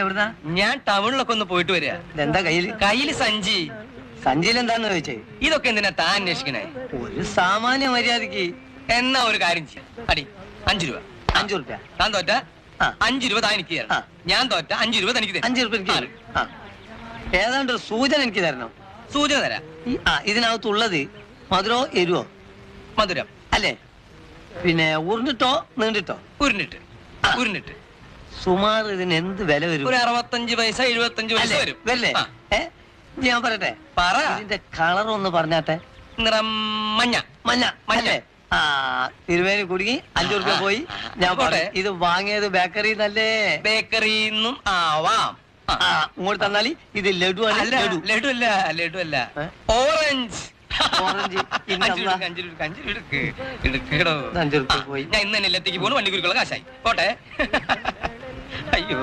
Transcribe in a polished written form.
എവിടുന്നാ? ഞാൻ ടൗണിലൊക്കെ ഒന്ന് പോയിട്ട് വരിക. എന്താ കയ്യില് സഞ്ചി. സഞ്ചിയിൽ എന്താന്ന് ചോദിച്ചേ? ഇതൊക്കെ എന്തിനാ താൻ അന്വേഷിക്കണേ? ഒരു സാമാന്യ മര്യാദക്ക്. എന്നാ ഒരു കാര്യം ചെയ്യാം. അടി 5 രൂപ. 5 രൂപ. താൻ തോറ്റ 5 രൂപ താൻ എനിക്ക് തരണം. ഞാൻ തോറ്റ 5 രൂപ തനിക്ക് 5 രൂപ. ഏതാണ്ട് ഒരു സൂചന എനിക്ക് തരണം. സൂചന തരാം. ഇതിനകത്തുള്ളത് മധുരോ എരുവോ? മധുരം അല്ലേ? പിന്നെ ഉരുണ്ടിട്ടോ നീണ്ടിട്ടോ? ഉരുണ്ടിട്ട്. ഉരുണ്ടിട്ട്. സുമാർ ഇതിന് എന്ത് വില വരും? ഒരു 65 പൈസ 75 പൈസ വരും. വരില്ലേ? ഞാൻ പറയട്ടെ? പറ. ഇതിന്റെ കളർ ഒന്ന് പറഞ്ഞാട്ടെ. നിറം മഞ്ഞ. മഞ്ഞ. മഞ്ഞ. തിരുവേനി കുടുങ്ങി 5 രൂപ പോയി. ഞാൻ പോട്ടെ. ഇത് വാങ്ങിയത് ബേക്കറി നല്ലേ? ബേക്കറിന്നും ആവാം. ഇങ്ങോട്ട് തന്നാല് ഇത് ലഡു ആണ്. ലഡു അല്ല. ലഡു അല്ല. ഓറഞ്ച്. ഓറഞ്ച്. 5 രൂപ പോയി. ഞാൻ ഇന്ന് തന്നെ എത്തിക്ക് പോണു. വണ്ടി കുരുക്കുള്ള കാശായി. പോട്ടെ. അയ്യോ.